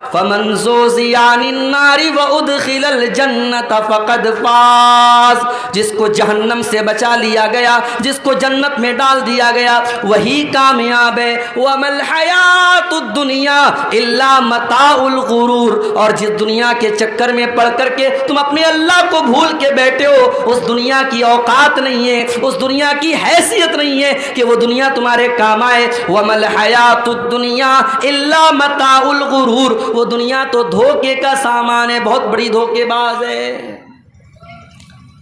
فمن زوزی عن النار وادخل الجنت فقد فاز، جس کو جہنم سے بچا لیا گیا، جس کو جنت میں ڈال دیا گیا، وہی کامیاب ہے۔ وما الحیات الدنیا الا متاع الغرور، اور جس دنیا کے چکر میں پڑ کر کے تم اپنے اللہ کو بھول کے بیٹھے ہو، اس دنیا کی اوقات نہیں ہے، اس دنیا کی حیثیت نہیں ہے کہ وہ دنیا تمہارے کام آئے۔ وما الحیات الدنیا الا متاع الغرور، وہ دنیا تو دھوکے کا سامان ہے، بہت بڑی دھوکے باز ہے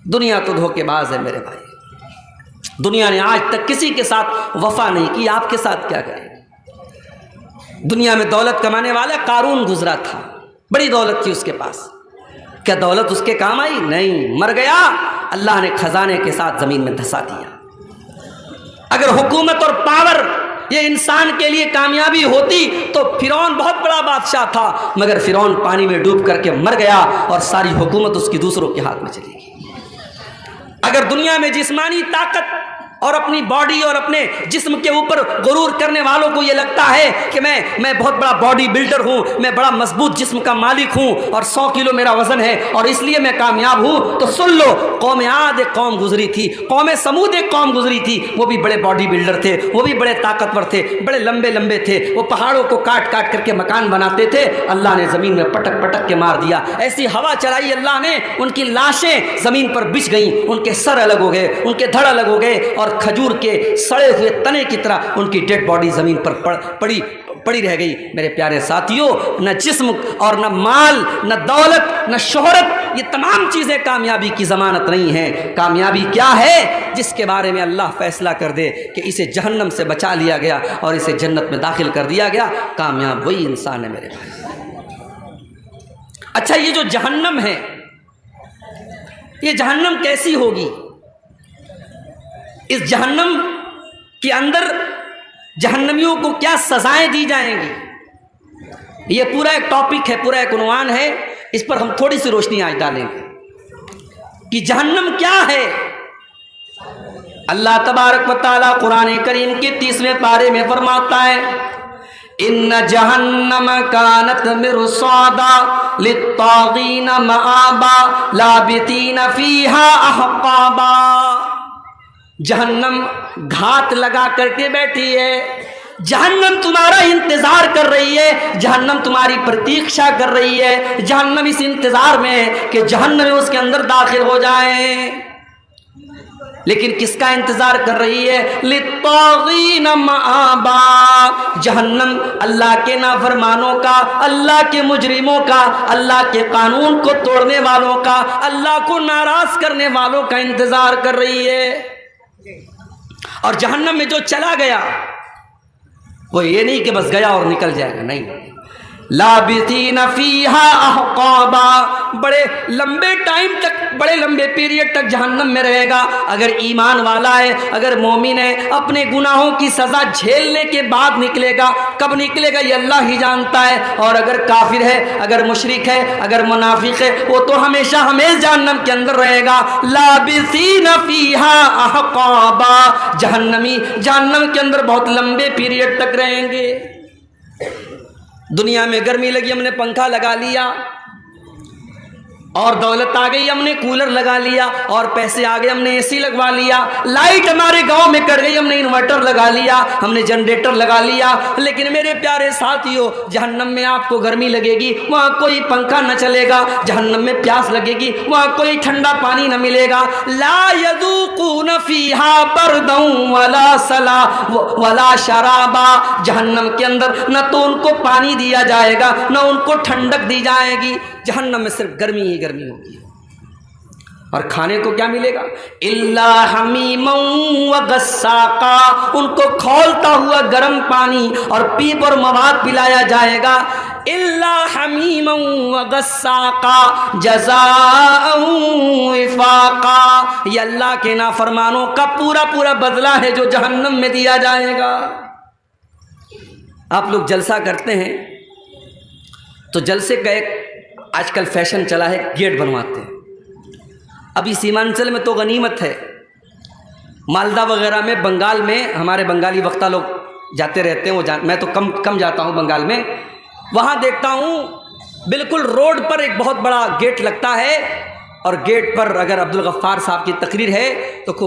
دنیا، تو دھوکے باز ہے میرے بھائی۔ دنیا نے آج تک کسی کے ساتھ وفا نہیں کی، آپ کے ساتھ کیا کرے؟ دنیا میں دولت کمانے والا قارون گزرا تھا، بڑی دولت تھی اس کے پاس، کیا دولت اس کے کام آئی؟ نہیں، مر گیا، اللہ نے خزانے کے ساتھ زمین میں دھسا دیا۔ اگر حکومت اور پاور یہ انسان کے لیے کامیابی ہوتی تو فرعون بہت بڑا بادشاہ تھا، مگر فرعون پانی میں ڈوب کر کے مر گیا اور ساری حکومت اس کی دوسروں کے ہاتھ میں چلی گئی۔ اگر دنیا میں جسمانی طاقت اور اپنی باڈی اور اپنے جسم کے اوپر غرور کرنے والوں کو یہ لگتا ہے کہ میں بہت بڑا باڈی بلڈر ہوں، میں بڑا مضبوط جسم کا مالک ہوں اور 100 کلو میرا وزن ہے اور اس لیے میں کامیاب ہوں، تو سن لو، قوم عاد ایک قوم گزری تھی، قوم سمود ایک قوم گزری تھی، وہ بھی بڑے باڈی بلڈر تھے، وہ بھی بڑے طاقتور تھے، بڑے لمبے لمبے تھے، وہ پہاڑوں کو کاٹ کاٹ کر کے مکان بناتے تھے، اللہ نے زمین میں پٹک پٹک کے مار دیا، ایسی ہوا چلائی اللہ نے، ان کی لاشیں زمین پر بچھ گئیں، ان کے سر الگ ہو گئے، ان کے دھڑ الگ ہو گئے، اور کھجور کے سڑے ہوئے تنے کی طرح ان کی ڈیڈ باڈی زمین پر پڑی رہ گئی۔ میرے پیارے ساتھیوں، نہ جسم اور نہ مال، نہ دولت، نہ شہرت، یہ تمام چیزیں کامیابی کی ضمانت نہیں ہیں۔ کامیابی کیا ہے؟ جس کے بارے میں اللہ فیصلہ کر دے کہ اسے جہنم سے بچا لیا گیا اور اسے جنت میں داخل کر دیا گیا، کامیاب وہی انسان ہے میرے بھائی۔ اچھا، یہ جو جہنم ہے، یہ جہنم کیسی ہوگی؟ اس جہنم کے اندر جہنمیوں کو کیا سزائیں دی جائیں گی؟ یہ پورا ایک ٹاپک ہے، پورا ایک عنوان ہے، اس پر ہم تھوڑی سی روشنی آج ڈالیں گے کہ جہنم کیا ہے۔ اللہ تبارک و تعالیٰ قرآن کریم کے 30ویں پارے میں فرماتا ہے، ان جہنم کانت مرصادا للطاغین مآبا لابثین فیہا احقابا، جہنم گھات لگا کر کے بیٹھی ہے، جہنم تمہارا انتظار کر رہی ہے، جہنم تمہاری پرتیکشا کر رہی ہے، جہنم اس انتظار میں ہے کہ جہنم اس کے اندر داخل ہو جائیں۔ لیکن کس کا انتظار کر رہی ہے؟ للطاغین مآبا، جہنم اللہ کے نافرمانوں کا، اللہ کے مجرموں کا، اللہ کے قانون کو توڑنے والوں کا، اللہ کو ناراض کرنے والوں کا انتظار کر رہی ہے۔ اور جہنم میں جو چلا گیا وہ یہ نہیں کہ بس گیا اور نکل جائے گا، نہیں، لابثین فیہا احقابا، بڑے لمبے ٹائم تک، بڑے لمبے پیریڈ تک جہنم میں رہے گا۔ اگر ایمان والا ہے، اگر مومن ہے، اپنے گناہوں کی سزا جھیلنے کے بعد نکلے گا، کب نکلے گا یہ اللہ ہی جانتا ہے، اور اگر کافر ہے، اگر مشرک ہے، اگر منافق ہے، وہ تو ہمیشہ ہمیشہ جہنم کے اندر رہے گا۔ لابثین فیہا احقابا، جہنمی جہنم کے اندر بہت لمبے پیریڈ تک رہیں گے۔ دنیا میں گرمی لگی، ہم نے پنکھا لگا لیا، اور دولت آ گئی، ہم نے کولر لگا لیا، اور پیسے آ گئے، ہم نے اے سی لگوا لیا، لائٹ ہمارے گاؤں میں کٹ گئی، ہم نے انورٹر لگا لیا، ہم نے جنریٹر لگا لیا۔ لیکن میرے پیارے ساتھیوں، جہنم میں آپ کو گرمی لگے گی، وہاں کوئی پنکھا نہ چلے گا، جہنم میں پیاس لگے گی، وہاں کوئی ٹھنڈا پانی نہ ملے گا۔ لا یذوقون فیہا بردا ولا سلا ولا شرابا، جہنم کے اندر نہ تو ان کو پانی دیا جائے گا، نہ ان کو ٹھنڈک دی جائے گی، جہنم میں صرف گرمی ہی گرمی ہوگی۔ اور کھانے کو کیا ملے گا؟ الا حمیما وغساقا، ان کو کھولتا ہوا گرم پانی اور پیپ اور مواد پلایا جائے گا۔ الا حمیما وغساقا جزاء وفاقا، یہ اللہ کے نافرمانوں کا پورا پورا بدلہ ہے جو جہنم میں دیا جائے گا۔ آپ لوگ جلسہ کرتے ہیں تو جلسے کا ایک آج کل فیشن چلا ہے، گیٹ بنواتے ہیں۔ ابھی سیمانچل میں تو غنیمت ہے، مالدہ وغیرہ میں، بنگال میں، ہمارے بنگالی وقتہ لوگ جاتے رہتے ہیں، میں تو کم جاتا ہوں بنگال میں، وہاں دیکھتا ہوں بالکل روڈ پر ایک بہت بڑا گیٹ لگتا ہے، اور گیٹ پر اگر عبدالغفار صاحب کی تقریر ہے تو خوب